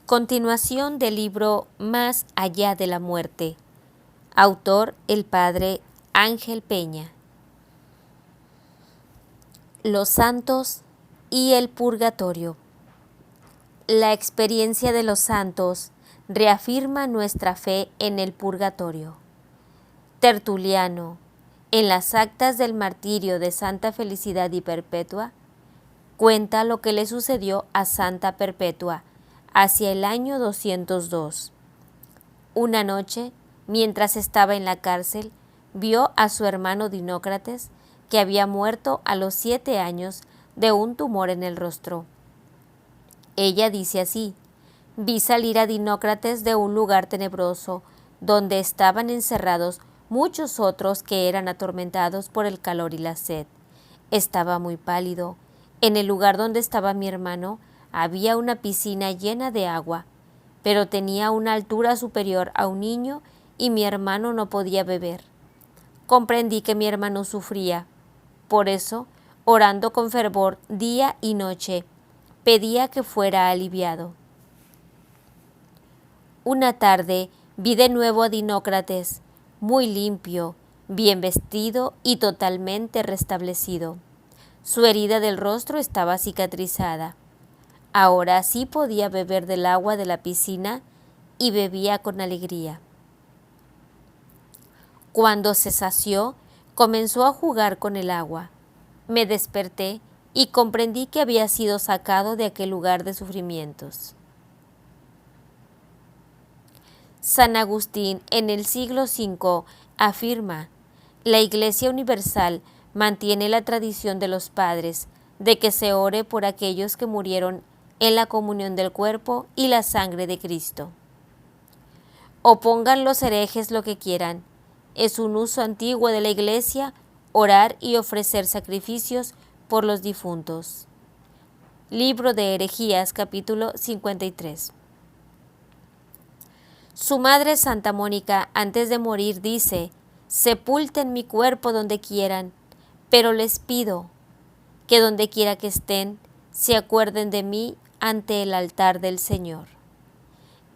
Continuación del libro Más allá de la muerte. Autor el padre Ángel Peña. Los santos y el purgatorio. La experiencia de los santos reafirma nuestra fe en el purgatorio. Tertuliano, en las actas del martirio de Santa Felicidad y Perpetua, cuenta lo que le sucedió a Santa Perpetua hacia el año 202. Una noche, mientras estaba en la cárcel, vio a su hermano Dinócrates, que había muerto a los 7 años de un tumor en el rostro. Ella dice así: vi salir a Dinócrates de un lugar tenebroso, donde estaban encerrados muchos otros que eran atormentados por el calor y la sed. Estaba muy pálido. En el lugar donde estaba mi hermano había una piscina llena de agua, pero tenía una altura superior a un niño y mi hermano no podía beber. Comprendí que mi hermano sufría. Por eso, orando con fervor día y noche, pedía que fuera aliviado. Una tarde vi de nuevo a Dinócrates, muy limpio, bien vestido y totalmente restablecido. Su herida del rostro estaba cicatrizada. Ahora sí podía beber del agua de la piscina y bebía con alegría. Cuando se sació, comenzó a jugar con el agua. Me desperté y comprendí que había sido sacado de aquel lugar de sufrimientos. San Agustín, en el siglo V, afirma: la Iglesia Universal mantiene la tradición de los padres de que se ore por aquellos que murieron en la comunión del cuerpo y la sangre de Cristo. Opongan los herejes lo que quieran, es un uso antiguo de la Iglesia orar y ofrecer sacrificios por los difuntos. Libro de Herejías, capítulo 53. Su madre Santa Mónica, antes de morir, dice: sepulten mi cuerpo donde quieran, pero les pido que donde quiera que estén, se acuerden de mí ante el altar del Señor.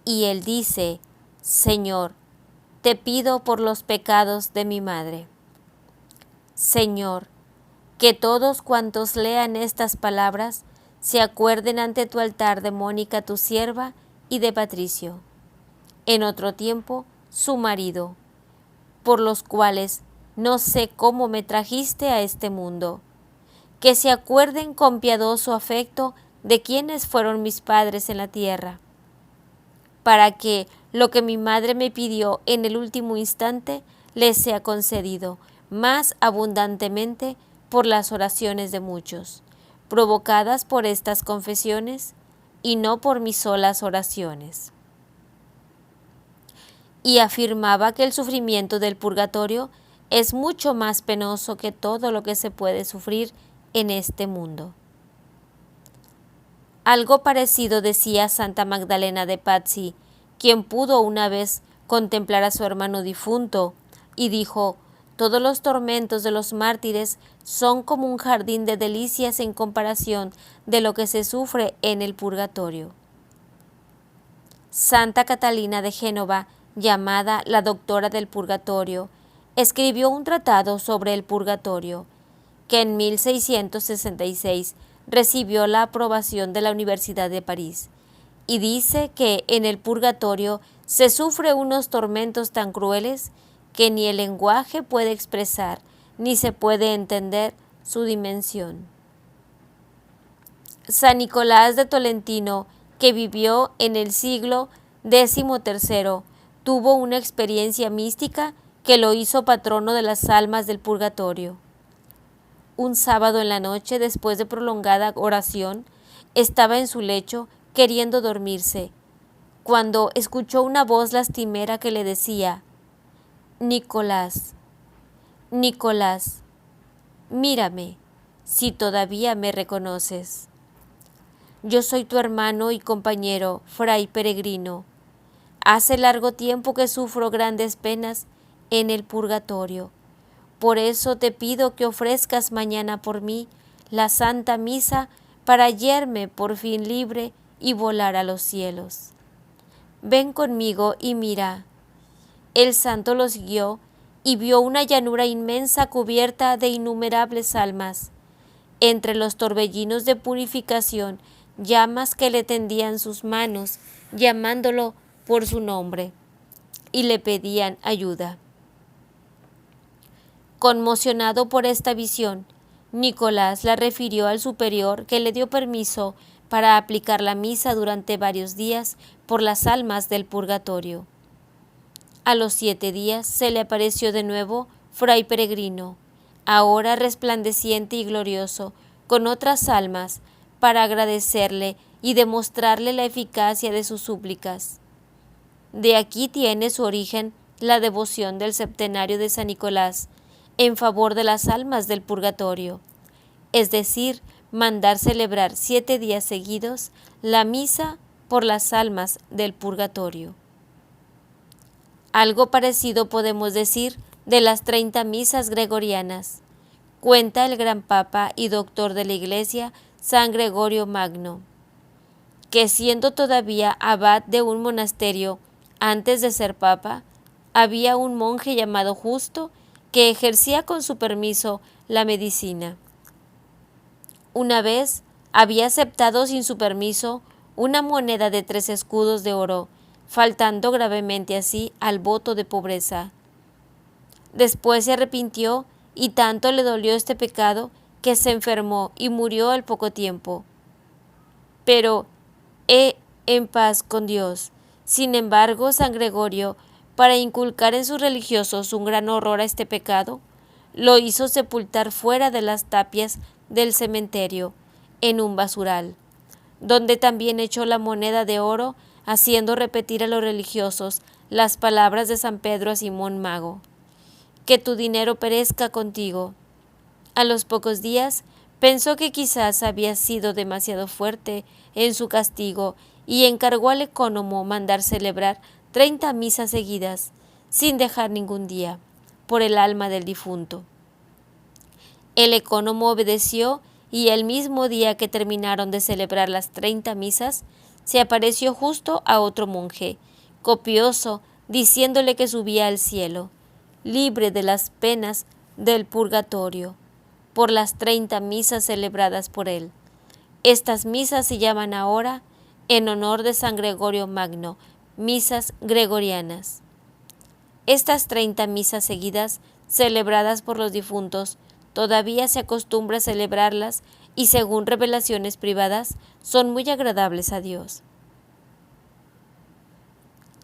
Y él dice: Señor, te pido por los pecados de mi madre. Señor, que todos cuantos lean estas palabras se acuerden ante tu altar de Mónica tu sierva y de Patricio, en otro tiempo su marido, por los cuales no sé cómo me trajiste a este mundo, que se acuerden con piadoso afecto de quienes fueron mis padres en la tierra, para que lo que mi madre me pidió en el último instante les sea concedido más abundantemente por las oraciones de muchos, provocadas por estas confesiones y no por mis solas oraciones. Y afirmaba que el sufrimiento del purgatorio es mucho más penoso que todo lo que se puede sufrir en este mundo. Algo parecido decía Santa Magdalena de Pazzi, quien pudo una vez contemplar a su hermano difunto, y dijo: todos los tormentos de los mártires son como un jardín de delicias en comparación de lo que se sufre en el purgatorio. Santa Catalina de Génova, llamada la doctora del purgatorio, escribió un tratado sobre el purgatorio, que en 1666 recibió la aprobación de la Universidad de París, y dice que en el purgatorio se sufre unos tormentos tan crueles que ni el lenguaje puede expresar, ni se puede entender su dimensión. San Nicolás de Tolentino, que vivió en el siglo XIII, tuvo una experiencia mística que lo hizo patrono de las almas del purgatorio. Un sábado en la noche, después de prolongada oración, estaba en su lecho queriendo dormirse, cuando escuchó una voz lastimera que le decía: Nicolás, Nicolás, mírame, si todavía me reconoces. Yo soy tu hermano y compañero, fray peregrino. Hace largo tiempo que sufro grandes penas en el purgatorio. Por eso te pido que ofrezcas mañana por mí la Santa Misa para hallarme por fin libre y volar a los cielos. ven conmigo y mira. El santo los guió y vio una llanura inmensa cubierta de innumerables almas. Entre los torbellinos de purificación, llamas que le tendían sus manos, llamándolo por su nombre, y le pedían ayuda. Conmocionado por esta visión, Nicolás la refirió al superior, que le dio permiso para aplicar la misa durante varios días por las almas del purgatorio. A los 7 días se le apareció de nuevo Fray Peregrino, ahora resplandeciente y glorioso, con otras almas, para agradecerle y demostrarle la eficacia de sus súplicas. De aquí tiene su origen la devoción del septenario de San Nicolás en favor de las almas del purgatorio, es decir, mandar celebrar 7 días seguidos la misa por las almas del purgatorio. Algo parecido podemos decir de las 30 misas gregorianas. Cuenta el gran papa y doctor de la Iglesia, San Gregorio Magno, que siendo todavía abad de un monasterio antes de ser papa, había un monje llamado Justo que ejercía con su permiso la medicina. Una vez había aceptado sin su permiso una moneda de 3 escudos de oro, faltando gravemente así al voto de pobreza. Después se arrepintió y tanto le dolió este pecado que se enfermó y murió al poco tiempo. Pero en paz con Dios. Sin embargo, San Gregorio, para inculcar en sus religiosos un gran horror a este pecado, lo hizo sepultar fuera de las tapias del cementerio, en un basural, donde también echó la moneda de oro, haciendo repetir a los religiosos las palabras de San Pedro a Simón Mago: que tu dinero perezca contigo. A los pocos días pensó que quizás había sido demasiado fuerte en su castigo y encargó al ecónomo mandar celebrar 30 misas seguidas, sin dejar ningún día, por el alma del difunto. El ecónomo obedeció y el mismo día que terminaron de celebrar las 30 misas, se apareció justo a otro monje, copioso, diciéndole que subía al cielo, libre de las penas del purgatorio, por las 30 misas celebradas por él. Estas misas se llaman ahora, en honor de San Gregorio Magno, misas gregorianas. Estas 30 misas seguidas, celebradas por los difuntos, todavía se acostumbra a celebrarlas y, según revelaciones privadas, son muy agradables a Dios.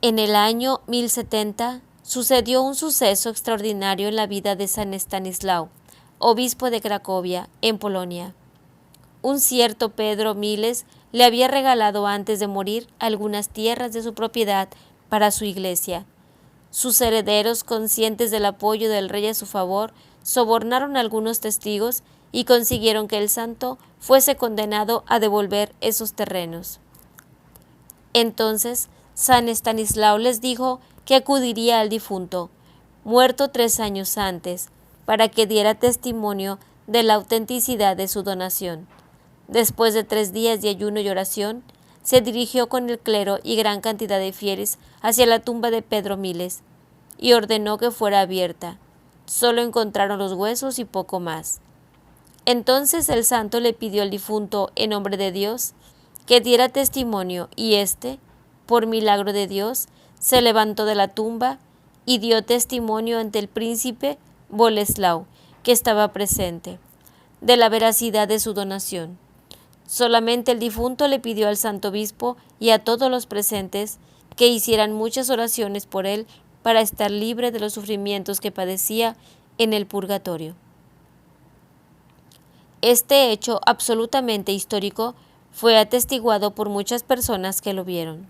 En el año 1070 sucedió un suceso extraordinario en la vida de San Estanislao, obispo de Cracovia, en Polonia. Un cierto Pedro Miles le había regalado antes de morir algunas tierras de su propiedad para su iglesia. Sus herederos, conscientes del apoyo del rey a su favor, sobornaron a algunos testigos y consiguieron que el santo fuese condenado a devolver esos terrenos. Entonces San Estanislao les dijo que acudiría al difunto, muerto 3 años antes, para que diera testimonio de la autenticidad de su donación. Después de 3 días de ayuno y oración, se dirigió con el clero y gran cantidad de fieles hacia la tumba de Pedro Miles y ordenó que fuera abierta. Solo encontraron los huesos y poco más. Entonces el santo le pidió al difunto, en nombre de Dios, que diera testimonio, y éste, por milagro de Dios, se levantó de la tumba y dio testimonio ante el príncipe Boleslao, que estaba presente, de la veracidad de su donación. Solamente el difunto le pidió al santo obispo y a todos los presentes que hicieran muchas oraciones por él para estar libre de los sufrimientos que padecía en el purgatorio. Este hecho absolutamente histórico fue atestiguado por muchas personas que lo vieron.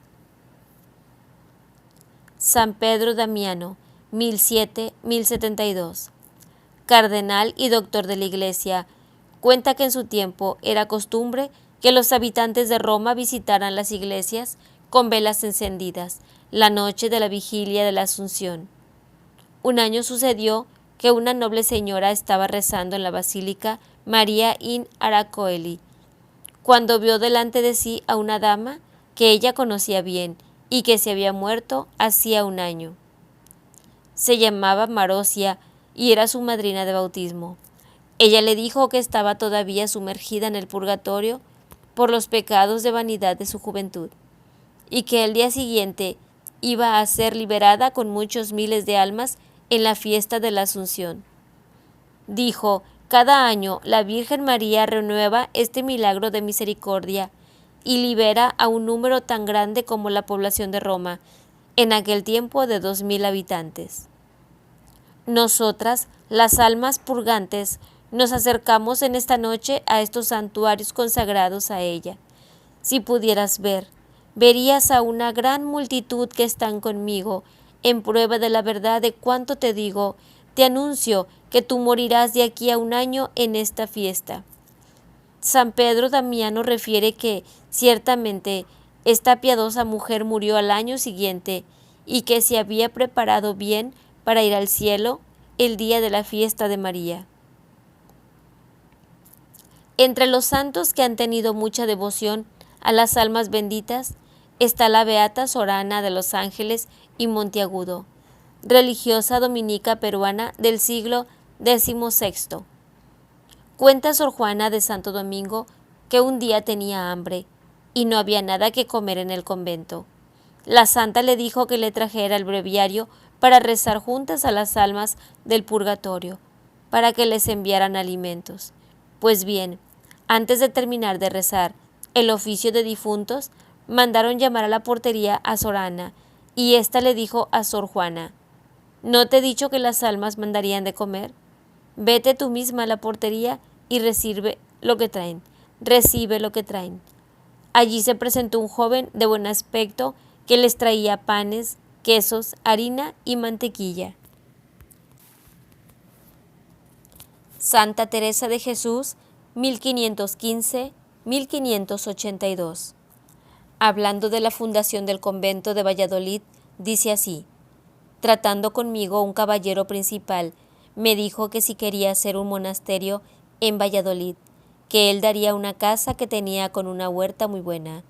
San Pedro Damiano, 1007-1072. Cardenal y doctor de la Iglesia, cuenta que en su tiempo era costumbre que los habitantes de Roma visitaran las iglesias con velas encendidas la noche de la vigilia de la Asunción. Un año sucedió que una noble señora estaba rezando en la Basílica María in Aracoeli, cuando vio delante de sí a una dama que ella conocía bien y que se había muerto hacía un año. Se llamaba Marosia y era su madrina de bautismo. Ella le dijo que estaba todavía sumergida en el purgatorio por los pecados de vanidad de su juventud, y que el día siguiente iba a ser liberada con muchos miles de almas en la fiesta de la Asunción. Dijo: cada año la Virgen María renueva este milagro de misericordia y libera a un número tan grande como la población de Roma, en aquel tiempo de 2000 habitantes. Nosotras, las almas purgantes, nos acercamos en esta noche a estos santuarios consagrados a ella. Si pudieras ver, verías a una gran multitud que están conmigo, en prueba de la verdad de cuanto te digo. Te anuncio que tú morirás de aquí a un año en esta fiesta. San Pedro Damiano refiere que, ciertamente, esta piadosa mujer murió al año siguiente y que se había preparado bien para ir al cielo el día de la fiesta de María. Entre los santos que han tenido mucha devoción a las almas benditas está la beata Sorana de los Ángeles y Monteagudo, religiosa dominica peruana del siglo XVI. Cuenta Sor Juana de Santo Domingo que un día tenía hambre y no había nada que comer en el convento. La santa le dijo que le trajera el breviario para rezar juntas a las almas del purgatorio, para que les enviaran alimentos. Pues bien, antes de terminar de rezar el oficio de difuntos, mandaron llamar a la portería a Sorana, y ésta le dijo a Sor Juana: ¿no te he dicho que las almas mandarían de comer? Vete tú misma a la portería y recibe lo que traen. Allí se presentó un joven de buen aspecto que les traía panes, quesos, harina y mantequilla. Santa Teresa de Jesús, 1515-1582. Hablando de la fundación del convento de Valladolid, dice así: tratando conmigo un caballero principal, me dijo que si quería hacer un monasterio en Valladolid, que él daría una casa que tenía con una huerta muy buena.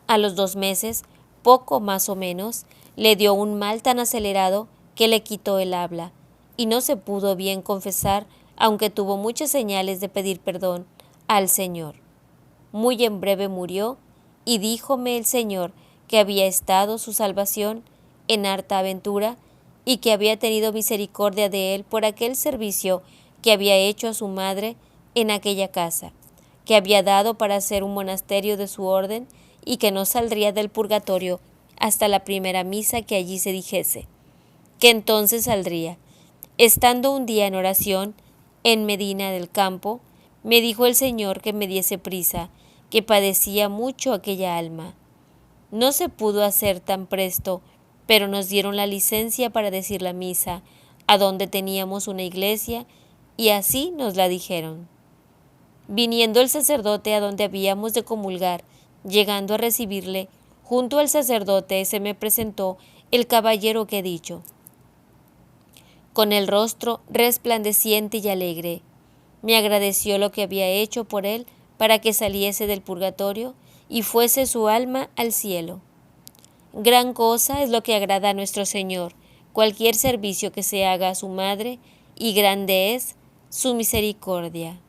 A los 2 meses, poco más o menos, le dio un mal tan acelerado que le quitó el habla, y no se pudo bien confesar, aunque tuvo muchas señales de pedir perdón al Señor. Muy en breve murió, y díjome el Señor que había estado su salvación en harta aventura, y que había tenido misericordia de él por aquel servicio que había hecho a su madre en aquella casa, que había dado para hacer un monasterio de su orden, y que no saldría del purgatorio hasta la primera misa que allí se dijese, que entonces saldría. Estando un día en oración en Medina del Campo, me dijo el Señor que me diese prisa, que padecía mucho aquella alma. No se pudo hacer tan presto, pero nos dieron la licencia para decir la misa, a donde teníamos una iglesia, y así nos la dijeron. Viniendo el sacerdote a donde habíamos de comulgar, llegando a recibirle, junto al sacerdote se me presentó el caballero que he dicho, con el rostro resplandeciente y alegre. Me agradeció lo que había hecho por él para que saliese del purgatorio y fuese su alma al cielo. Gran cosa es lo que agrada a nuestro Señor, cualquier servicio que se haga a su madre, y grande es su misericordia.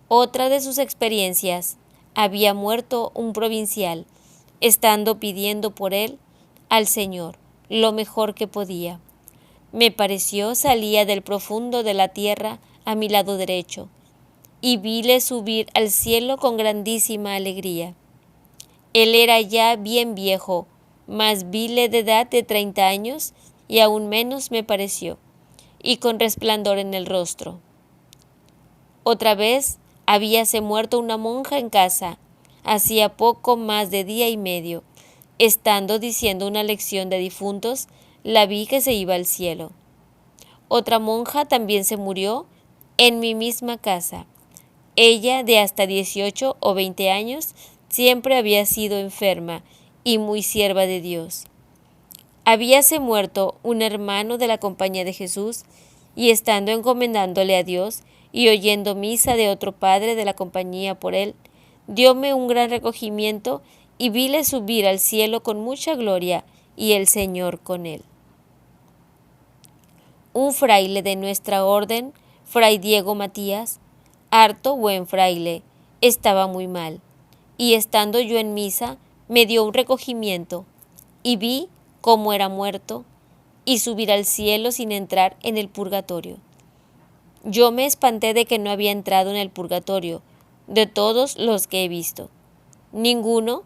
Otra de sus experiencias: había muerto un provincial, estando pidiendo por él al Señor lo mejor que podía. Me pareció salía del profundo de la tierra a mi lado derecho, y vile subir al cielo con grandísima alegría. Él era ya bien viejo, mas vile de edad de 30 años, y aún menos me pareció, y con resplandor en el rostro. Otra vez habíase muerto una monja en casa, hacía poco más de día y medio. Estando diciendo una lección de difuntos, la vi que se iba al cielo. Otra monja también se murió en mi misma casa. Ella, de hasta 18 o 20 años, siempre había sido enferma y muy sierva de Dios. Habíase muerto un hermano de la Compañía de Jesús, y estando encomendándole a Dios y oyendo misa de otro padre de la compañía por él, dióme un gran recogimiento y vile subir al cielo con mucha gloria, y el Señor con él. Un fraile de nuestra orden, Fray Diego Matías, harto buen fraile, estaba muy mal, y estando yo en misa, me dio un recogimiento, y vi cómo era muerto, y subir al cielo sin entrar en el purgatorio. Yo me espanté de que no había entrado en el purgatorio, de todos los que he visto. Ninguno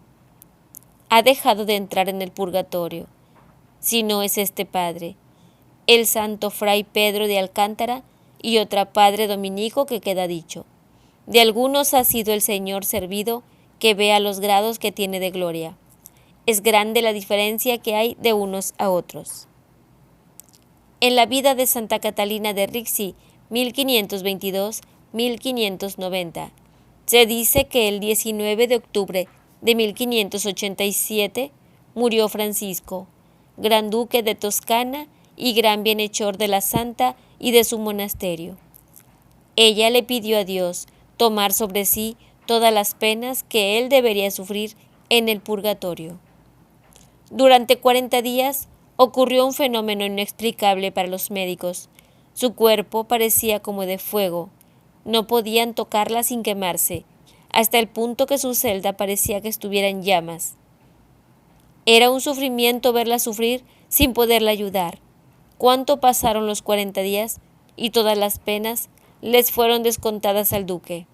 ha dejado de entrar en el purgatorio, si no es este padre, el santo fray Pedro de Alcántara, y otra padre dominico que queda dicho. De algunos ha sido el Señor servido, que vea los grados que tiene de gloria. Es grande la diferencia que hay de unos a otros. En la vida de Santa Catalina de Rixi, 1522-1590, se dice que el 19 de octubre de 1587 murió Francisco, gran duque de Toscana y gran bienhechor de la santa y de su monasterio. Ella le pidió a Dios tomar sobre sí todas las penas que él debería sufrir en el purgatorio. Durante 40 días ocurrió un fenómeno inexplicable para los médicos. Su cuerpo parecía como de fuego. No podían tocarla sin quemarse, hasta el punto que su celda parecía que estuviera en llamas. Era un sufrimiento verla sufrir sin poderla ayudar. ¿Cuánto pasaron los 40 días? Y todas las penas les fueron descontadas al duque.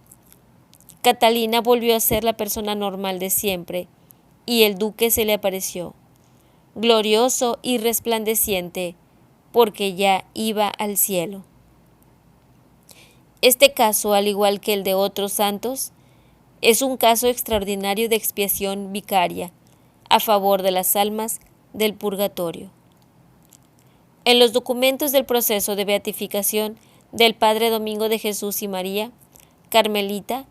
Catalina volvió a ser la persona normal de siempre, y el duque se le apareció, glorioso y resplandeciente, porque ya iba al cielo. Este caso, al igual que el de otros santos, es un caso extraordinario de expiación vicaria a favor de las almas del purgatorio. En los documentos del proceso de beatificación del Padre Domingo de Jesús y María, carmelita,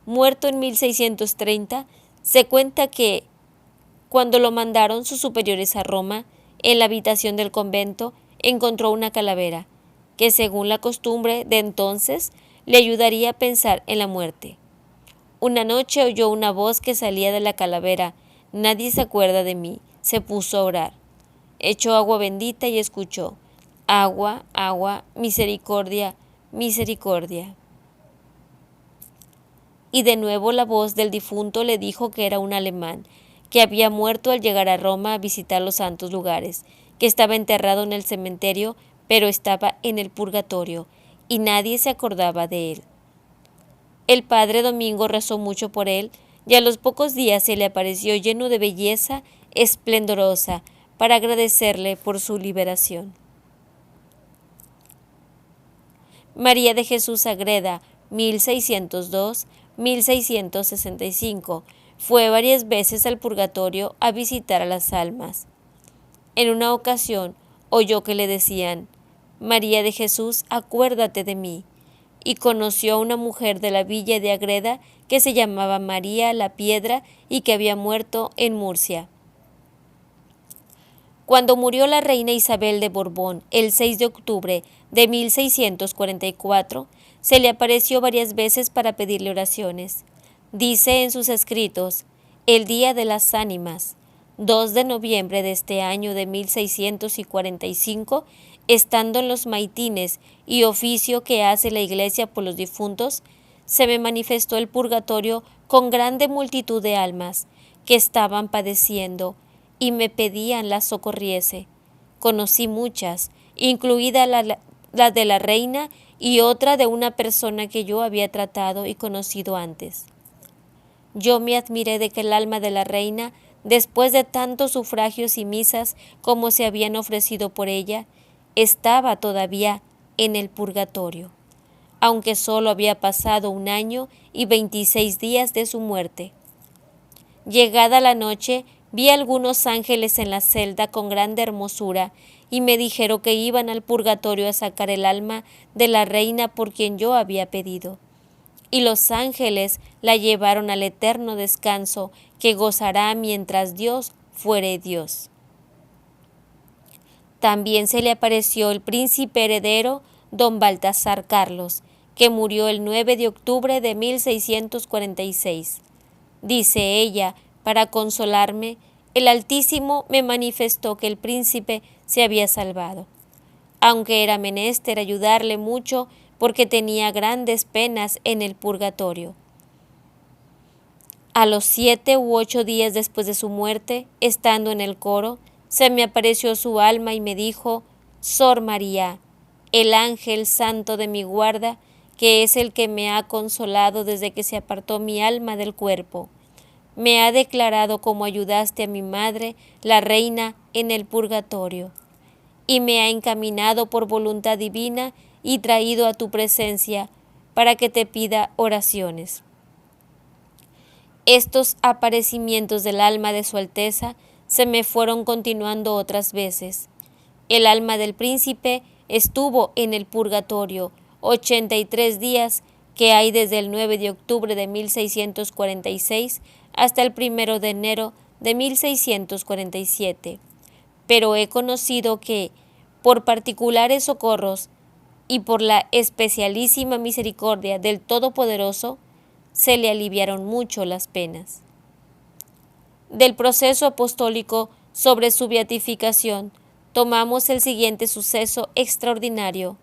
muerto en 1630, se cuenta que, cuando lo mandaron sus superiores a Roma, en la habitación del convento encontró una calavera, que según la costumbre de entonces le ayudaría a pensar en la muerte. Una noche oyó una voz que salía de la calavera: «Nadie se acuerda de mí». Se puso a orar. Echó agua bendita y escuchó: «Agua, agua, misericordia, misericordia». Y de nuevo la voz del difunto le dijo que era un alemán, que había muerto al llegar a Roma a visitar los santos lugares, que estaba enterrado en el cementerio, pero estaba en el purgatorio, y nadie se acordaba de él. El padre Domingo rezó mucho por él, y a los pocos días se le apareció lleno de belleza esplendorosa, para agradecerle por su liberación. María de Jesús Agreda, 1602-1665, fue varias veces al purgatorio a visitar a las almas. En una ocasión oyó que le decían: «María de Jesús, acuérdate de mí», y conoció a una mujer de la villa de Agreda que se llamaba María la Piedra y que había muerto en Murcia. Cuando murió la reina Isabel de Borbón el 6 de octubre de 1644, se le apareció varias veces para pedirle oraciones. Dice en sus escritos: «El día de las ánimas, 2 de noviembre de este año de 1645, estando en los maitines y oficio que hace la iglesia por los difuntos, se me manifestó el purgatorio con grande multitud de almas que estaban padeciendo, y me pedían las socorriese. Conocí muchas, incluida la de la reina y otra de una persona que yo había tratado y conocido antes. Yo me admiré de que el alma de la reina, después de tantos sufragios y misas como se habían ofrecido por ella, estaba todavía en el purgatorio, aunque solo había pasado 1 año y 26 días de su muerte. Llegada la noche, vi algunos ángeles en la celda con grande hermosura, y me dijeron que iban al purgatorio a sacar el alma de la reina por quien yo había pedido. Y los ángeles la llevaron al eterno descanso, que gozará mientras Dios fuere Dios. También se le apareció el príncipe heredero don Baltasar Carlos, que murió el 9 de octubre de 1646. Dice ella, para consolarme, el Altísimo me manifestó que el príncipe se había salvado, aunque era menester ayudarle mucho porque tenía grandes penas en el purgatorio. A los 7 u 8 días después de su muerte, estando en el coro, se me apareció su alma y me dijo: Sor María, el ángel santo de mi guarda, que es el que me ha consolado desde que se apartó mi alma del cuerpo, me ha declarado cómo ayudaste a mi madre, la reina, en el purgatorio, y me ha encaminado por voluntad divina y traído a tu presencia para que te pida oraciones. Estos aparecimientos del alma de su Alteza se me fueron continuando otras veces. El alma del príncipe estuvo en el purgatorio 83 días, que hay desde el 9 de octubre de 1646 hasta el 1 de enero de 1647. Pero he conocido que, por particulares socorros y por la especialísima misericordia del Todopoderoso, se le aliviaron mucho las penas. Del proceso apostólico sobre su beatificación, tomamos el siguiente suceso extraordinario,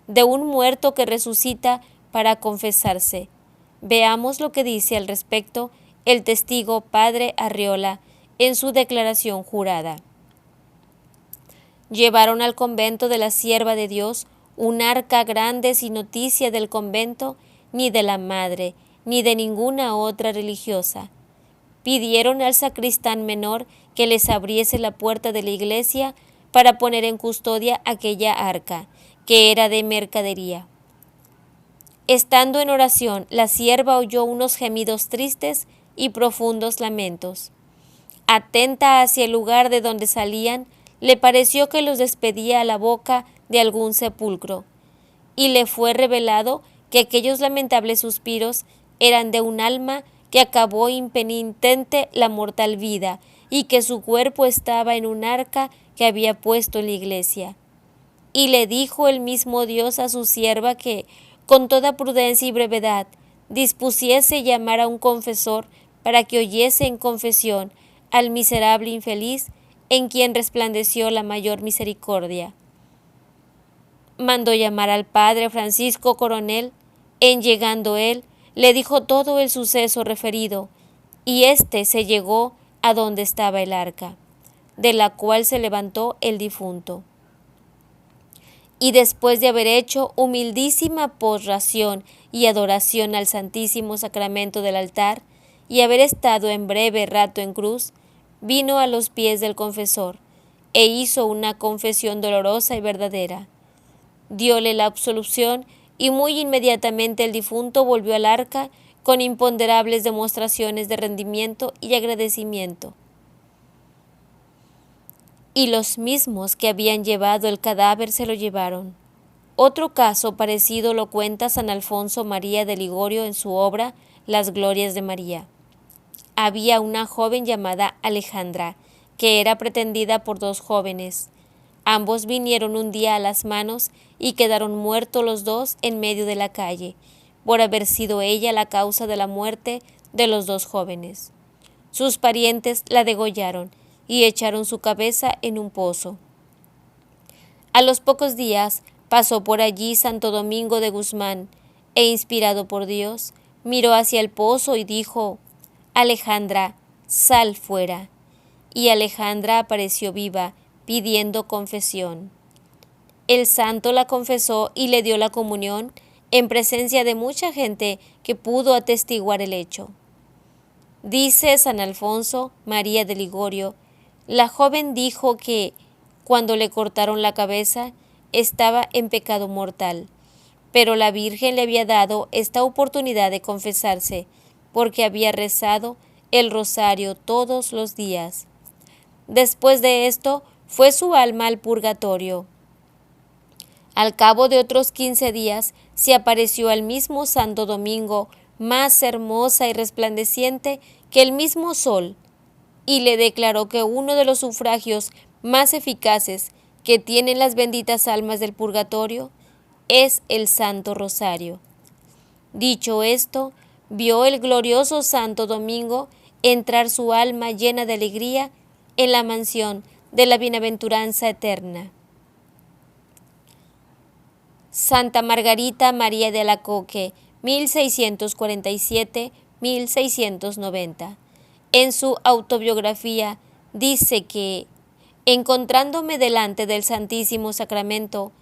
de un muerto que resucita para confesarse. Veamos lo que dice al respecto el testigo Padre Arriola en su declaración jurada. Llevaron al convento de la Sierva de Dios un arca grande sin noticia del convento, ni de la madre, ni de ninguna otra religiosa. Pidieron al sacristán menor que les abriese la puerta de la iglesia para poner en custodia aquella arca, que era de mercadería. Estando en oración, la sierva oyó unos gemidos tristes y profundos lamentos. Atenta hacia el lugar de donde salían, le pareció que los despedía a la boca de algún sepulcro, y le fue revelado que aquellos lamentables suspiros eran de un alma que acabó impenitente la mortal vida, y que su cuerpo estaba en un arca que había puesto en la iglesia. Y le dijo el mismo Dios a su sierva que, con toda prudencia y brevedad, dispusiese llamar a un confesor para que oyese en confesión al miserable infeliz en quien resplandeció la mayor misericordia. Mandó llamar al padre Francisco Coronel. En llegando él, le dijo todo el suceso referido, y éste se llegó a donde estaba el arca, de la cual se levantó el difunto. Y después de haber hecho humildísima postración y adoración al Santísimo Sacramento del altar, y haber estado en breve rato en cruz, vino a los pies del confesor, e hizo una confesión dolorosa y verdadera. Dióle la absolución, y muy inmediatamente el difunto volvió al arca con imponderables demostraciones de rendimiento y agradecimiento. Y los mismos que habían llevado el cadáver se lo llevaron. Otro caso parecido lo cuenta San Alfonso María de Ligorio en su obra Las Glorias de María. Había una joven llamada Alejandra, que era pretendida por dos jóvenes. Ambos vinieron un día a las manos y quedaron muertos los dos en medio de la calle, por haber sido ella la causa de la muerte de los dos jóvenes. Sus parientes la degollaron y echaron su cabeza en un pozo. A los pocos días pasó por allí Santo Domingo de Guzmán, e inspirado por Dios, miró hacia el pozo y dijo: Alejandra, sal fuera. Y Alejandra apareció viva, pidiendo confesión. El santo la confesó y le dio la comunión en presencia de mucha gente que pudo atestiguar el hecho. Dice San Alfonso María de Ligorio, la joven dijo que, cuando le cortaron la cabeza, estaba en pecado mortal, pero la Virgen le había dado esta oportunidad de confesarse, porque había rezado el rosario todos los días. Después de esto, fue su alma al purgatorio. Al cabo de otros 15 días, se apareció al mismo Santo Domingo, más hermosa y resplandeciente que el mismo sol, y le declaró que uno de los sufragios más eficaces que tienen las benditas almas del purgatorio es el Santo Rosario. Dicho esto, vio el glorioso Santo Domingo entrar su alma llena de alegría en la mansión de la bienaventuranza eterna. Santa Margarita María de Alacoque, 1647-1690. En su autobiografía dice que, encontrándome delante del Santísimo Sacramento,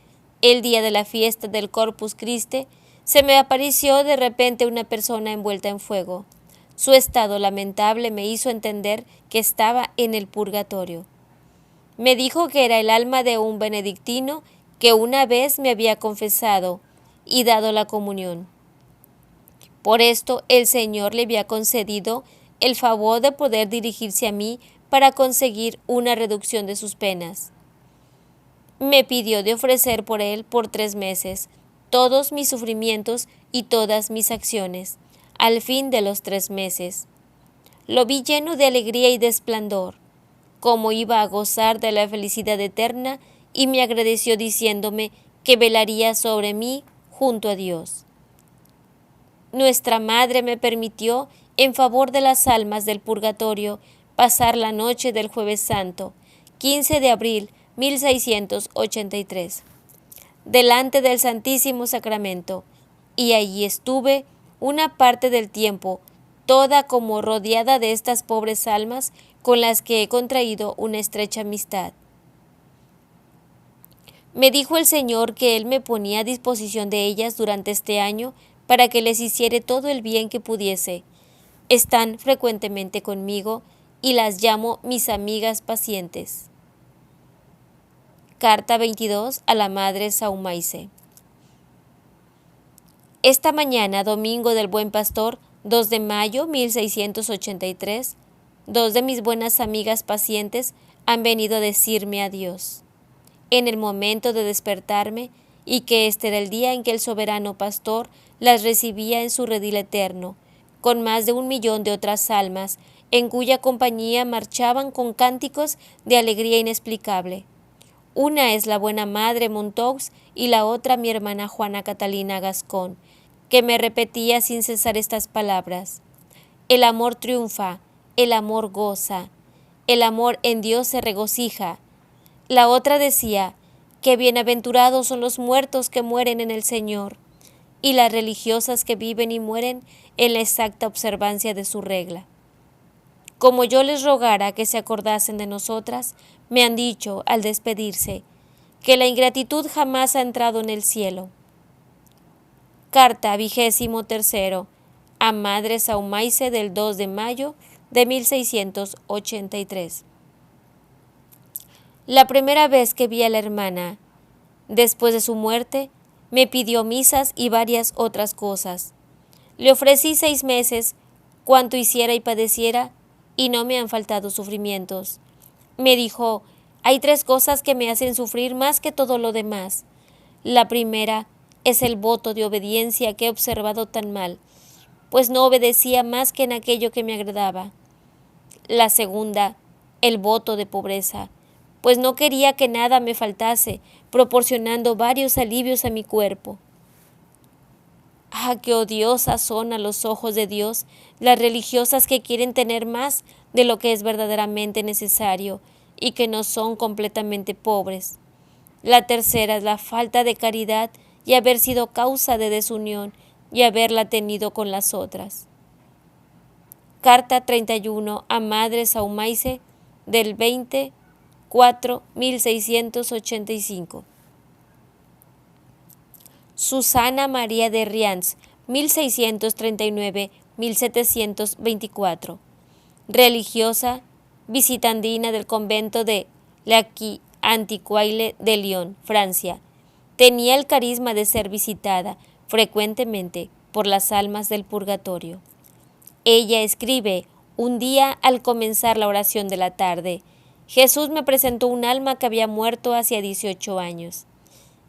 el día de la fiesta del Corpus Christi, se me apareció de repente una persona envuelta en fuego. Su estado lamentable me hizo entender que estaba en el purgatorio. Me dijo que era el alma de un benedictino que una vez me había confesado y dado la comunión. Por esto el Señor le había concedido el favor de poder dirigirse a mí para conseguir una reducción de sus penas. Me pidió de ofrecer por él por 3 meses todos mis sufrimientos y todas mis acciones, al fin de los 3 meses. Lo vi lleno de alegría y de esplendor, como iba a gozar de la felicidad eterna, y me agradeció diciéndome que velaría sobre mí junto a Dios. Nuestra Madre me permitió, en favor de las almas del purgatorio, pasar la noche del Jueves Santo, 15 de abril 1683, delante del Santísimo Sacramento, y allí estuve una parte del tiempo, toda como rodeada de estas pobres almas con las que he contraído una estrecha amistad. Me dijo el Señor que Él me ponía a disposición de ellas durante este año para que les hiciere todo el bien que pudiese. Están frecuentemente conmigo y las llamo mis amigas pacientes. Carta 22 a la Madre Saumaise. Esta mañana, domingo del Buen Pastor, 2 de mayo 1683, 2 de mis buenas amigas pacientes han venido a decirme adiós. En el momento de despertarme, y que este era el día en que el soberano pastor las recibía en su redil eterno, con más de 1 millón de otras almas, en cuya compañía marchaban con cánticos de alegría inexplicable. Una es la buena madre Montoux y la otra mi hermana Juana Catalina Gascón, que me repetía sin cesar estas palabras: el amor triunfa, el amor goza, el amor en Dios se regocija. La otra decía que bienaventurados son los muertos que mueren en el Señor, y las religiosas que viven y mueren en la exacta observancia de su regla. Como yo les rogara que se acordasen de nosotras, me han dicho, al despedirse, que la ingratitud jamás ha entrado en el cielo. Carta 23 a Madre Saumaise del 2 de mayo de 1683. La primera vez que vi a la hermana, después de su muerte, me pidió misas y varias otras cosas. Le ofrecí 6 meses, cuanto hiciera y padeciera, y no me han faltado sufrimientos. Me dijo: hay 3 cosas que me hacen sufrir más que todo lo demás. La primera es el voto de obediencia que he observado tan mal, pues no obedecía más que en aquello que me agradaba. La segunda, el voto de pobreza, pues no quería que nada me faltase, proporcionando varios alivios a mi cuerpo. ¡Ah, qué odiosas son a los ojos de Dios las religiosas que quieren tener más de lo que es verdaderamente necesario y que no son completamente pobres! La tercera es la falta de caridad y haber sido causa de desunión y haberla tenido con las otras. Carta 31 a Madre Saumaise del 24-1685. Susana María de Rians, 1639-1724. Religiosa, visitandina del convento de l'Antiquaille de Lyon, Francia. Tenía el carisma de ser visitada frecuentemente por las almas del purgatorio. Ella escribe: un día al comenzar la oración de la tarde, Jesús me presentó un alma que había muerto hacía 18 años.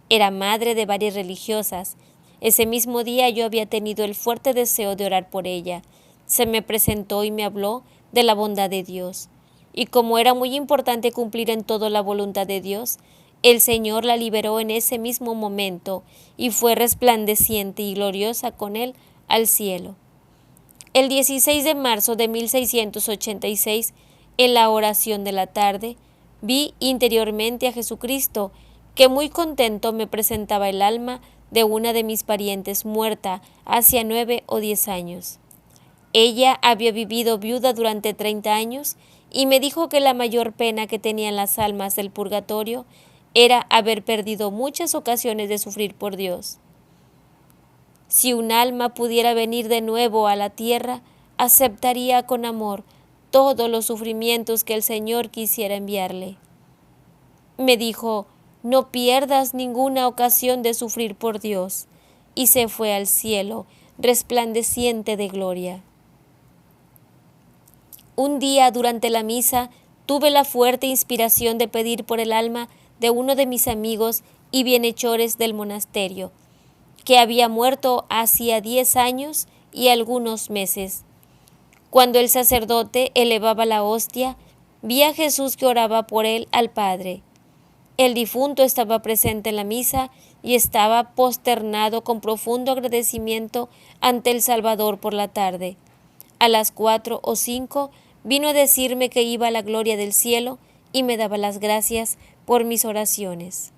Era madre de varias religiosas. Ese mismo día yo había tenido el fuerte deseo de orar por ella. Se me presentó y me habló de la bondad de Dios. Y como era muy importante cumplir en todo la voluntad de Dios, el Señor la liberó en ese mismo momento y fue resplandeciente y gloriosa con él al cielo. El 16 de marzo de 1686, en la oración de la tarde, vi interiormente a Jesucristo, que muy contento me presentaba el alma de una de mis parientes muerta hacía 9 o 10 años. Ella había vivido viuda durante 30 años y me dijo que la mayor pena que tenían las almas del purgatorio era haber perdido muchas ocasiones de sufrir por Dios. Si un alma pudiera venir de nuevo a la tierra, aceptaría con amor todos los sufrimientos que el Señor quisiera enviarle. Me dijo: no pierdas ninguna ocasión de sufrir por Dios, y se fue al cielo, resplandeciente de gloria. Un día durante la misa tuve la fuerte inspiración de pedir por el alma de uno de mis amigos y bienhechores del monasterio, que había muerto hacía 10 años y algunos meses. Cuando el sacerdote elevaba la hostia, vi a Jesús que oraba por él al Padre. El difunto estaba presente en la misa y estaba posternado con profundo agradecimiento ante el Salvador por la tarde. A las 4 o 5 vino a decirme que iba a la gloria del cielo y me daba las gracias por mis oraciones.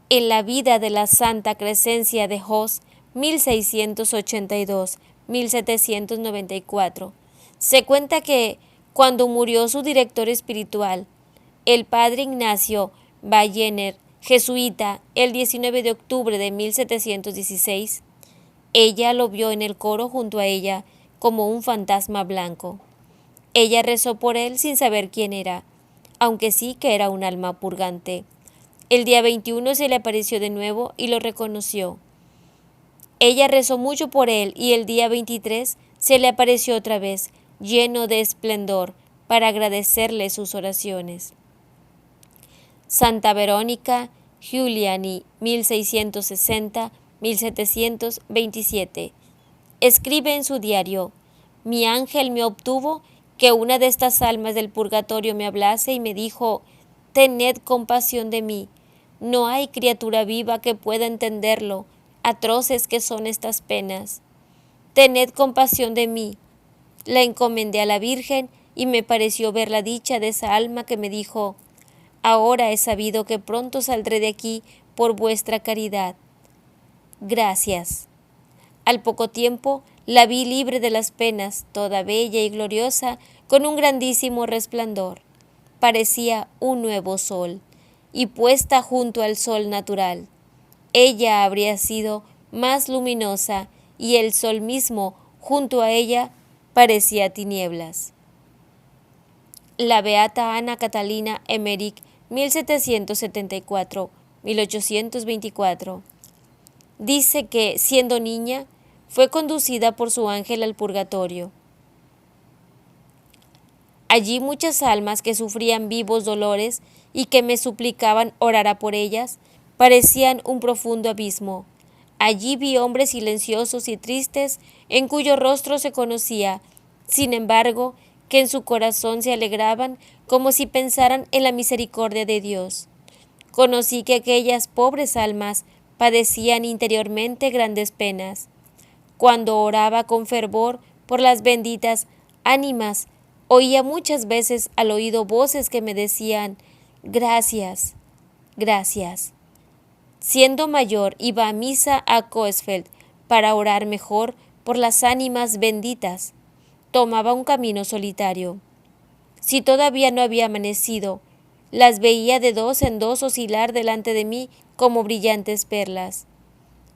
En la vida de la Santa Crescencia de Jos, 1682-1794, se cuenta que, cuando murió su director espiritual, el padre Ignacio Ballener, jesuita, el 19 de octubre de 1716, ella lo vio en el coro junto a ella como un fantasma blanco. Ella rezó por él sin saber quién era, aunque sí que era un alma purgante. El día 21 se le apareció de nuevo y lo reconoció. Ella rezó mucho por él y el día 23 se le apareció otra vez, lleno de esplendor, para agradecerle sus oraciones. Santa Verónica Giuliani, 1660-1727, escribe en su diario: mi ángel me obtuvo que una de estas almas del purgatorio me hablase y me dijo: tened compasión de mí. No hay criatura viva que pueda entenderlo, atroces que son estas penas. Tened compasión de mí. La encomendé a la Virgen y me pareció ver la dicha de esa alma que me dijo: ahora he sabido que pronto saldré de aquí por vuestra caridad. Gracias. Al poco tiempo la vi libre de las penas, toda bella y gloriosa, con un grandísimo resplandor. Parecía un nuevo sol, y puesta junto al sol natural. Ella habría sido más luminosa, y el sol mismo, junto a ella, parecía tinieblas. La beata Ana Catalina Emmerich, 1774-1824, dice que, siendo niña, fue conducida por su ángel al purgatorio. Allí muchas almas que sufrían vivos dolores y que me suplicaban orara por ellas, parecían un profundo abismo. Allí vi hombres silenciosos y tristes, en cuyo rostro se conocía, sin embargo, que en su corazón se alegraban como si pensaran en la misericordia de Dios. Conocí que aquellas pobres almas padecían interiormente grandes penas. Cuando oraba con fervor por las benditas ánimas, oía muchas veces al oído voces que me decían: gracias, gracias. Siendo mayor, iba a misa a Coesfeld para orar mejor por las ánimas benditas. Tomaba un camino solitario. Si todavía no había amanecido, las veía de dos en dos oscilar delante de mí como brillantes perlas.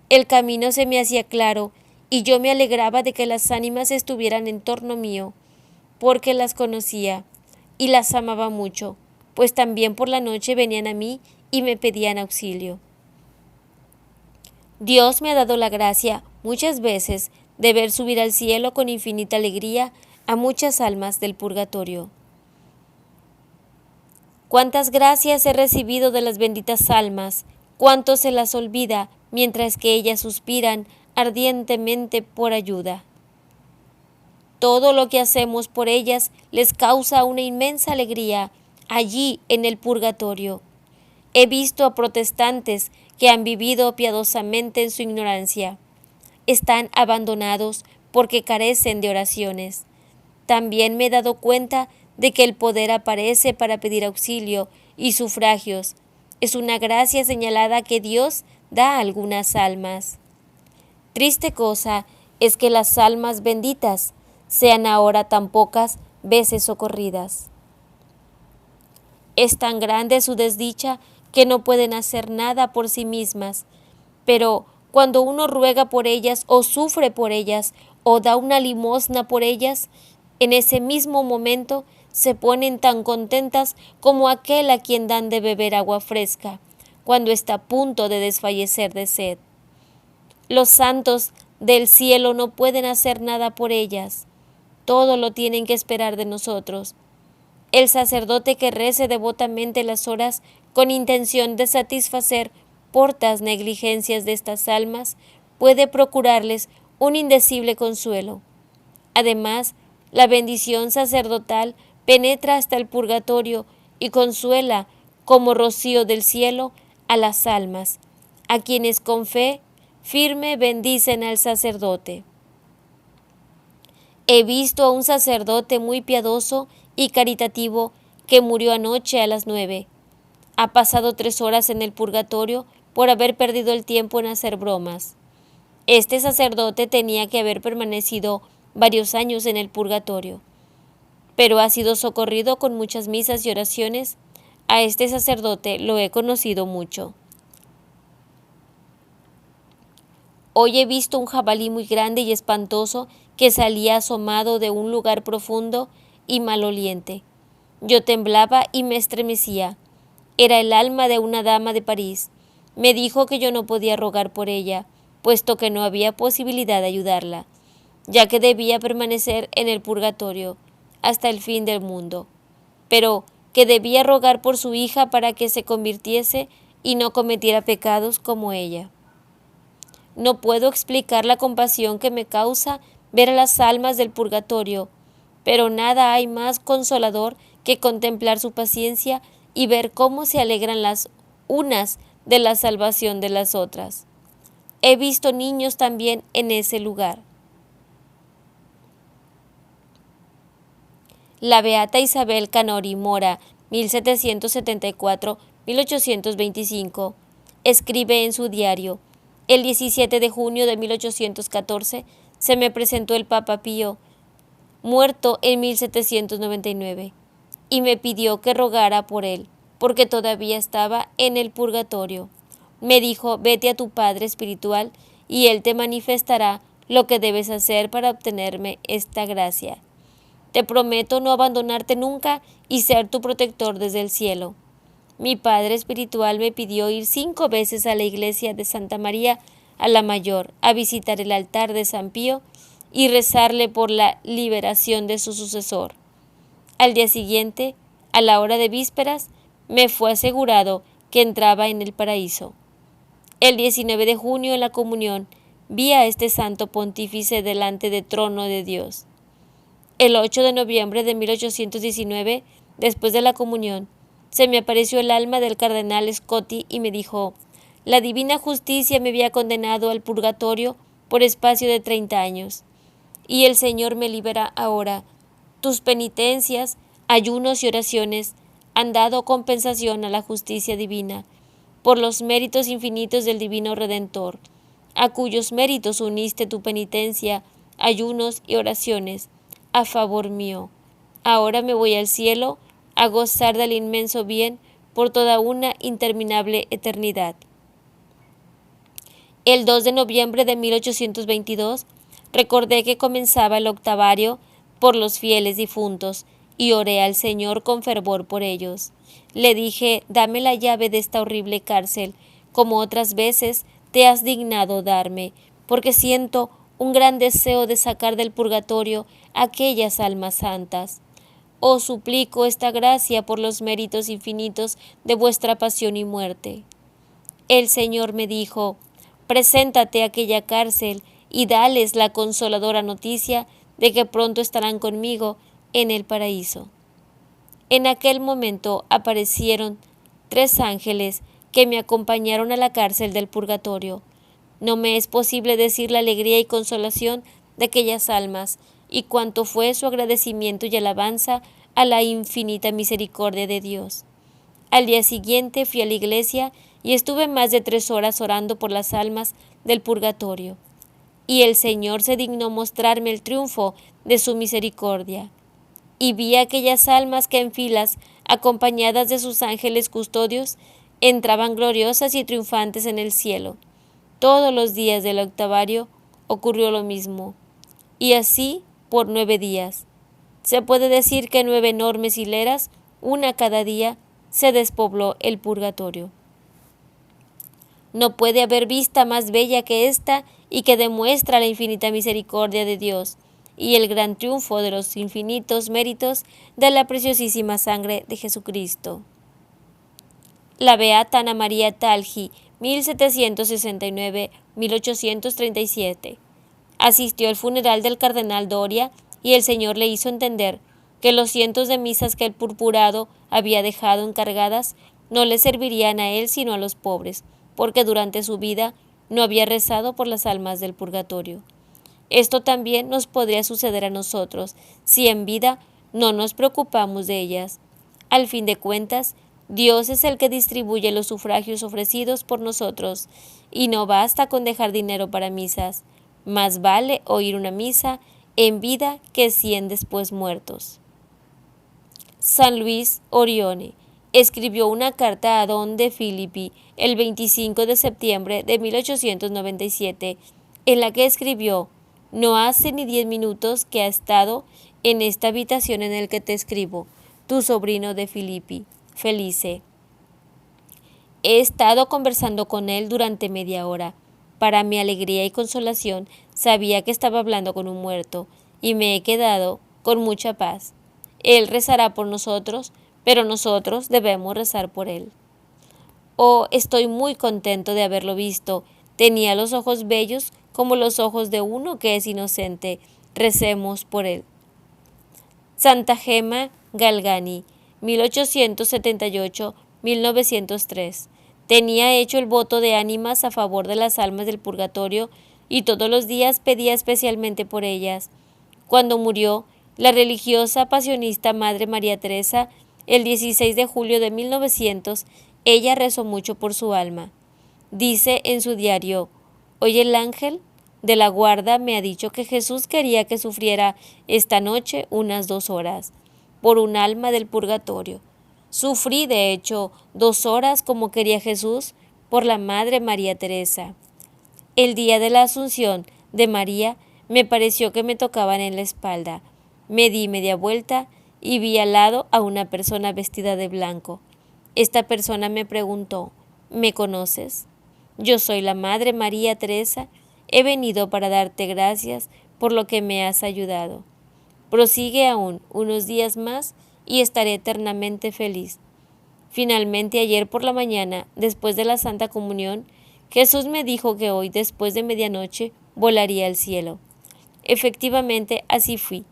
El camino se me hacía claro y yo me alegraba de que las ánimas estuvieran en torno mío, porque las conocía y las amaba mucho, pues también por la noche venían a mí y me pedían auxilio. Dios me ha dado la gracia muchas veces de ver subir al cielo con infinita alegría a muchas almas del purgatorio. Cuántas gracias he recibido de las benditas almas, cuánto se las olvida mientras que ellas suspiran ardientemente por ayuda. Todo lo que hacemos por ellas les causa una inmensa alegría allí en el purgatorio. He visto a protestantes que han vivido piadosamente en su ignorancia. Están abandonados porque carecen de oraciones. También me he dado cuenta de que el poder aparece para pedir auxilio y sufragios. Es una gracia señalada que Dios da a algunas almas. Triste cosa es que las almas benditas sean ahora tan pocas veces socorridas. Es tan grande su desdicha que no pueden hacer nada por sí mismas, pero cuando uno ruega por ellas o sufre por ellas o da una limosna por ellas, en ese mismo momento se ponen tan contentas como aquel a quien dan de beber agua fresca, cuando está a punto de desfallecer de sed. Los santos del cielo no pueden hacer nada por ellas, todo lo tienen que esperar de nosotros. El sacerdote que rece devotamente las horas con intención de satisfacer portas negligencias de estas almas puede procurarles un indecible consuelo. Además, la bendición sacerdotal penetra hasta el purgatorio y consuela como rocío del cielo a las almas, a quienes con fe firme bendicen al sacerdote. He visto a un sacerdote muy piadoso y caritativo que murió anoche a las 9. Ha pasado 3 horas en el purgatorio por haber perdido el tiempo en hacer bromas. Este sacerdote tenía que haber permanecido varios años en el purgatorio, pero ha sido socorrido con muchas misas y oraciones. A este sacerdote lo he conocido mucho. Hoy he visto un jabalí muy grande y espantoso que salía asomado de un lugar profundo y maloliente. Yo temblaba y me estremecía. Era el alma de una dama de París. Me dijo que yo no podía rogar por ella, puesto que no había posibilidad de ayudarla, ya que debía permanecer en el purgatorio hasta el fin del mundo, pero que debía rogar por su hija para que se convirtiese y no cometiera pecados como ella. No puedo explicar la compasión que me causa ver a las almas del purgatorio, pero nada hay más consolador que contemplar su paciencia y ver cómo se alegran las unas de la salvación de las otras. He visto niños también en ese lugar. La beata Isabel Canori Mora, 1774-1825, escribe en su diario: el 17 de junio de 1814 se me presentó el Papa Pío, muerto en 1799, y me pidió que rogara por él, porque todavía estaba en el purgatorio. Me dijo: vete a tu Padre espiritual y él te manifestará lo que debes hacer para obtenerme esta gracia. Te prometo no abandonarte nunca y ser tu protector desde el cielo. Mi Padre espiritual me pidió ir 5 veces a la iglesia de Santa María a la Mayor a visitar el altar de San Pío y rezarle por la liberación de su sucesor. Al día siguiente, a la hora de vísperas, me fue asegurado que entraba en el paraíso. El 19 de junio en la comunión vi a este santo pontífice delante del trono de Dios. El 8 de noviembre de 1819, después de la comunión, se me apareció el alma del cardenal Scotti y me dijo: la divina justicia me había condenado al purgatorio por espacio de 30 años, y el Señor me libera ahora. Tus penitencias, ayunos y oraciones han dado compensación a la justicia divina, por los méritos infinitos del divino Redentor, a cuyos méritos uniste tu penitencia, ayunos y oraciones, a favor mío. Ahora me voy al cielo a gozar del inmenso bien por toda una interminable eternidad. El 2 de noviembre de 1822 recordé que comenzaba el octavario por los fieles difuntos y oré al Señor con fervor por ellos. Le dije: dame la llave de esta horrible cárcel, como otras veces te has dignado darme, porque siento un gran deseo de sacar del purgatorio a aquellas almas santas. Os suplico esta gracia por los méritos infinitos de vuestra pasión y muerte. El Señor me dijo: preséntate a aquella cárcel y dales la consoladora noticia de que pronto estarán conmigo en el paraíso. En aquel momento aparecieron 3 ángeles que me acompañaron a la cárcel del purgatorio. No me es posible decir la alegría y consolación de aquellas almas y cuánto fue su agradecimiento y alabanza a la infinita misericordia de Dios. Al día siguiente fui a la iglesia y estuve más de 3 horas orando por las almas del purgatorio. Y el Señor se dignó mostrarme el triunfo de su misericordia. Y vi a aquellas almas que en filas, acompañadas de sus ángeles custodios, entraban gloriosas y triunfantes en el cielo. Todos los días del octavario ocurrió lo mismo, y así por 9 días. Se puede decir que 9 enormes hileras, una cada día, se despobló el purgatorio. No puede haber vista más bella que esta y que demuestra la infinita misericordia de Dios y el gran triunfo de los infinitos méritos de la preciosísima sangre de Jesucristo. La beata Ana María Talgi, 1769-1837. Asistió al funeral del cardenal Doria y el Señor le hizo entender que los cientos de misas que el purpurado había dejado encargadas no le servirían a él sino a los pobres, porque durante su vida no había rezado por las almas del purgatorio. Esto también nos podría suceder a nosotros si en vida no nos preocupamos de ellas. Al fin de cuentas, Dios es el que distribuye los sufragios ofrecidos por nosotros, y no basta con dejar dinero para misas. Más vale oír una misa en vida que 100 después muertos. San Luis Orione escribió una carta a Don de Filippi el 25 de septiembre de 1897, en la que escribió: «No hace ni 10 minutos que ha estado en esta habitación en el que te escribo, tu sobrino de Filippi, Felice. He estado conversando con él durante media hora. Para mi alegría y consolación, sabía que estaba hablando con un muerto, y me he quedado con mucha paz. Él rezará por nosotros, pero nosotros debemos rezar por él. Oh, estoy muy contento de haberlo visto. Tenía los ojos bellos como los ojos de uno que es inocente. Recemos por él». Santa Gemma Galgani, 1878-1903. Tenía hecho el voto de ánimas a favor de las almas del purgatorio y todos los días pedía especialmente por ellas. Cuando murió, la religiosa pasionista Madre María Teresa, el 16 de julio de 1900, ella rezó mucho por su alma. Dice en su diario: «Hoy el ángel de la guarda me ha dicho que Jesús quería que sufriera esta noche unas 2 horas por un alma del purgatorio. Sufrí, de hecho, 2 horas como quería Jesús por la Madre María Teresa. El día de la Asunción de María me pareció que me tocaban en la espalda. Me di media vuelta y vi al lado a una persona vestida de blanco. Esta persona me preguntó: ¿me conoces? Yo soy la Madre María Teresa. He venido para darte gracias por lo que me has ayudado. Prosigue aún unos días más y estaré eternamente feliz». Finalmente, ayer por la mañana, después de la Santa Comunión, Jesús me dijo que hoy, después de medianoche, volaría al cielo. Efectivamente, así fue.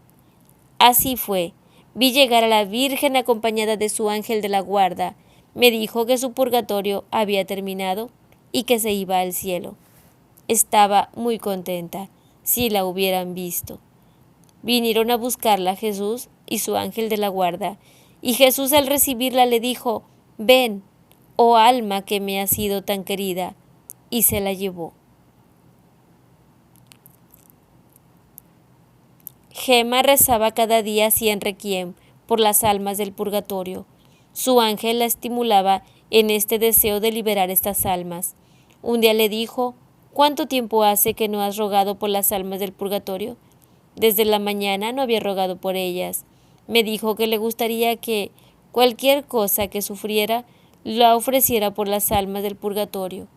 Vi llegar a la Virgen acompañada de su ángel de la guarda. Me dijo que su purgatorio había terminado y que se iba al cielo. Estaba muy contenta, si la hubieran visto. Vinieron a buscarla Jesús y su ángel de la guarda, y Jesús al recibirla le dijo: «Ven, oh alma que me ha sido tan querida», y se la llevó. Gemma rezaba cada día 100 requiem por las almas del purgatorio. Su ángel la estimulaba en este deseo de liberar estas almas. Un día le dijo: «¿Cuánto tiempo hace que no has rogado por las almas del purgatorio?». «Desde la mañana no había rogado por ellas». Me dijo que le gustaría que cualquier cosa que sufriera la ofreciera por las almas del purgatorio.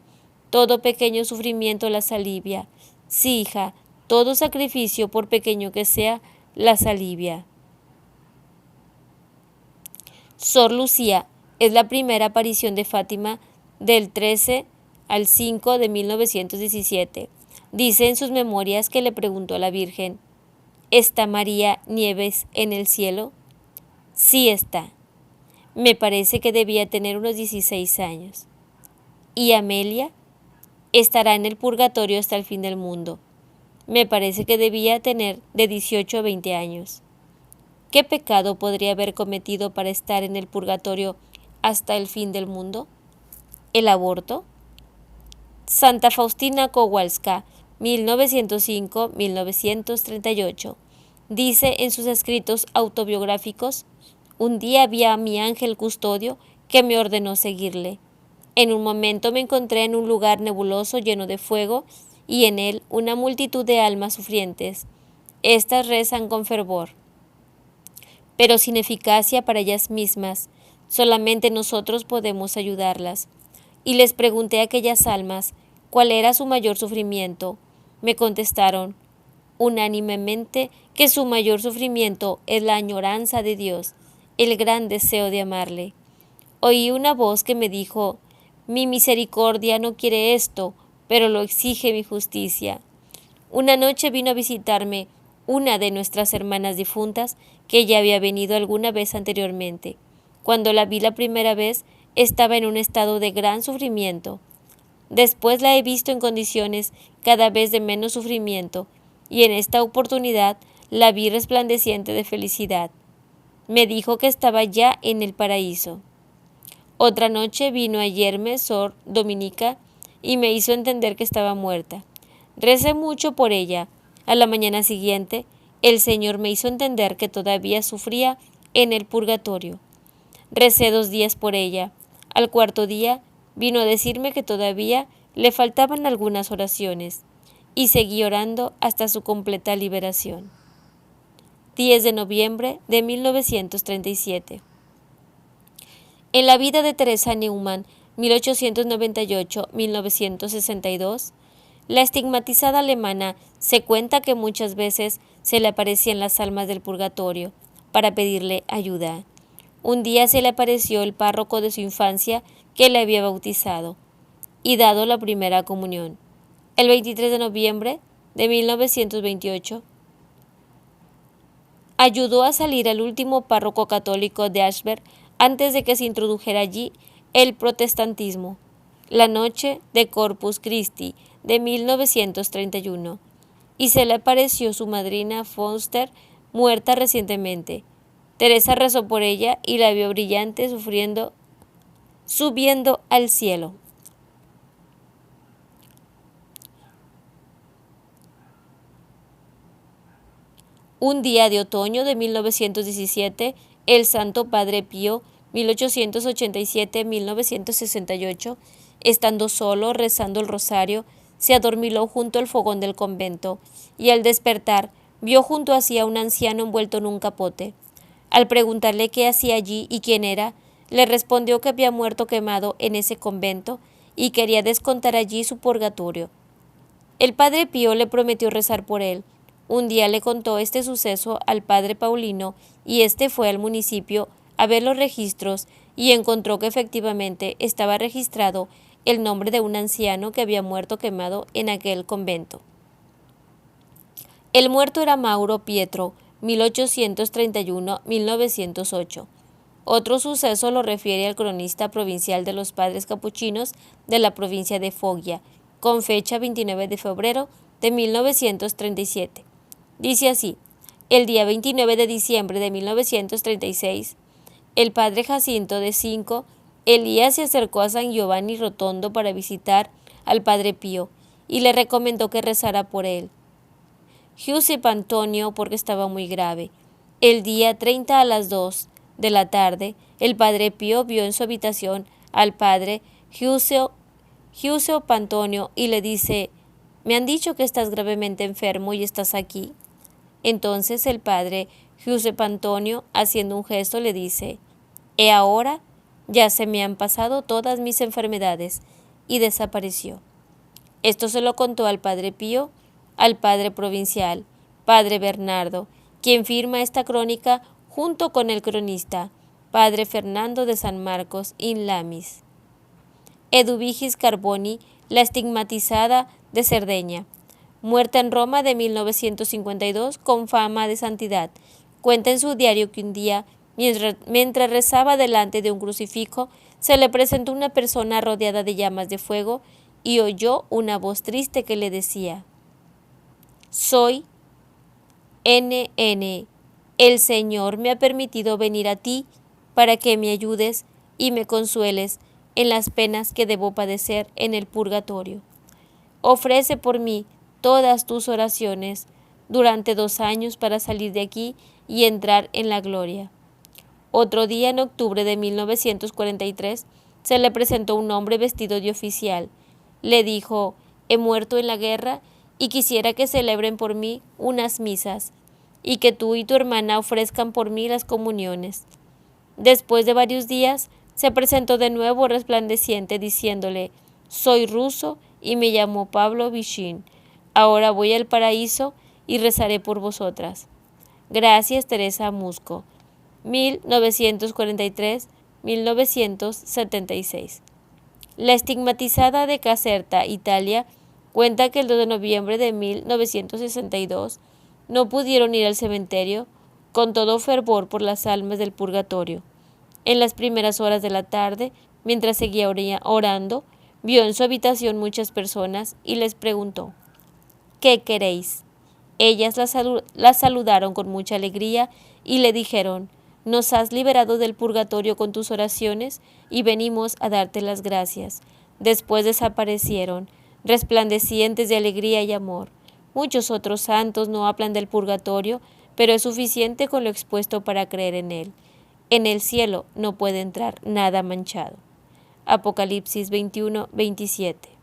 Todo pequeño sufrimiento las alivia. Sí, hija, todo sacrificio, por pequeño que sea, las alivia. Sor Lucía es la primera aparición de Fátima del 13 al 5 de 1917. Dice en sus memorias que le preguntó a la Virgen: ¿está María Nieves en el cielo? Sí está. Me parece que debía tener unos 16 años. ¿Y Amelia? Estará en el purgatorio hasta el fin del mundo. Me parece que debía tener de 18 a 20 años. ¿Qué pecado podría haber cometido para estar en el purgatorio hasta el fin del mundo? ¿El aborto? Santa Faustina Kowalska, 1905-1938, dice en sus escritos autobiográficos: un día vi a mi ángel custodio que me ordenó seguirle. En un momento me encontré en un lugar nebuloso lleno de fuego y en él una multitud de almas sufrientes. Estas rezan con fervor, pero sin eficacia para ellas mismas. Solamente nosotros podemos ayudarlas. Y les pregunté a aquellas almas cuál era su mayor sufrimiento. Me contestaron unánimemente que su mayor sufrimiento es la añoranza de Dios, el gran deseo de amarle. Oí una voz que me dijo: mi misericordia no quiere esto, pero lo exige mi justicia. Una noche vino a visitarme una de nuestras hermanas difuntas que ya había venido alguna vez anteriormente. Cuando la vi la primera vez, estaba en un estado de gran sufrimiento. Después la he visto en condiciones cada vez de menos sufrimiento, y en esta oportunidad la vi resplandeciente de felicidad. Me dijo que estaba ya en el paraíso. Otra noche vino a hallarme Sor Dominica y me hizo entender que estaba muerta. Recé mucho por ella. A la mañana siguiente, el Señor me hizo entender que todavía sufría en el purgatorio. Recé 2 días por ella. Al cuarto día, vino a decirme que todavía le faltaban algunas oraciones, y seguí orando hasta su completa liberación. 10 de noviembre de 1937. En la vida de Teresa Neumann, 1898-1962, la estigmatizada alemana se cuenta que muchas veces se le aparecían las almas del purgatorio para pedirle ayuda. Un día se le apareció el párroco de su infancia que le había bautizado y dado la primera comunión. El 23 de noviembre de 1928, ayudó a salir al último párroco católico de Augsburg antes de que se introdujera allí el protestantismo, la noche de Corpus Christi de 1931, y se le apareció su madrina Foster, muerta recientemente. Teresa rezó por ella y la vio brillante subiendo al cielo. Un día de otoño de 1917, el Santo Padre Pío, 1887-1968, estando solo rezando el rosario, se adormiló junto al fogón del convento, y al despertar vio junto a sí a un anciano envuelto en un capote. Al preguntarle qué hacía allí y quién era, le respondió que había muerto quemado en ese convento y quería descontar allí su purgatorio. El Padre Pío le prometió rezar por él. Un día le contó este suceso al Padre Paulino y éste fue al municipio a ver los registros y encontró que efectivamente estaba registrado el nombre de un anciano que había muerto quemado en aquel convento. El muerto era Mauro Pietro, 1831-1908. Otro suceso lo refiere al cronista provincial de los padres capuchinos de la provincia de Foggia, con fecha 29 de febrero de 1937. Dice así: el día 29 de diciembre de 1936, el padre Jacinto de Cinco, Elías se acercó a San Giovanni Rotondo para visitar al padre Pío y le recomendó que rezara por él. Giuseppe Antonio, porque estaba muy grave. El día 30 a las 2 de la tarde, el padre Pío vio en su habitación al padre Giuseppe Antonio y le dice: me han dicho que estás gravemente enfermo y estás aquí. Entonces el padre Giuseppe Antonio, haciendo un gesto, le dice: ahora ya se me han pasado todas mis enfermedades, y desapareció. Esto se lo contó al padre Pío, al padre provincial, padre Bernardo, quien firma esta crónica junto con el cronista, padre Fernando de San Marcos in Lamis. Eduvigis Carboni, la estigmatizada de Cerdeña, muerta en Roma de 1952 con fama de santidad, cuenta en su diario que un día, mientras rezaba delante de un crucifijo, se le presentó una persona rodeada de llamas de fuego y oyó una voz triste que le decía: Soy NN. El Señor me ha permitido venir a ti para que me ayudes y me consueles en las penas que debo padecer en el purgatorio. Ofrece por mí todas tus oraciones durante 2 años para salir de aquí y entrar en la gloria. Otro día, en octubre de 1943, se le presentó un hombre vestido de oficial. Le dijo: he muerto en la guerra y quisiera que celebren por mí unas misas y que tú y tu hermana ofrezcan por mí las comuniones. Después de varios días, se presentó de nuevo resplandeciente diciéndole: soy ruso y me llamo Pablo Vishin. Ahora voy al paraíso y rezaré por vosotras. Gracias, Teresa Musco. 1943-1976. La estigmatizada de Caserta, Italia, cuenta que el 2 de noviembre de 1962 no pudieron ir al cementerio con todo fervor por las almas del purgatorio. En las primeras horas de la tarde, mientras seguía orando, vio en su habitación muchas personas y les preguntó: ¿qué queréis? Ellas la saludaron con mucha alegría y le dijeron: nos has liberado del purgatorio con tus oraciones y venimos a darte las gracias. Después desaparecieron, resplandecientes de alegría y amor. Muchos otros santos no hablan del purgatorio, pero es suficiente con lo expuesto para creer en él. En el cielo no puede entrar nada manchado. Apocalipsis 21:27.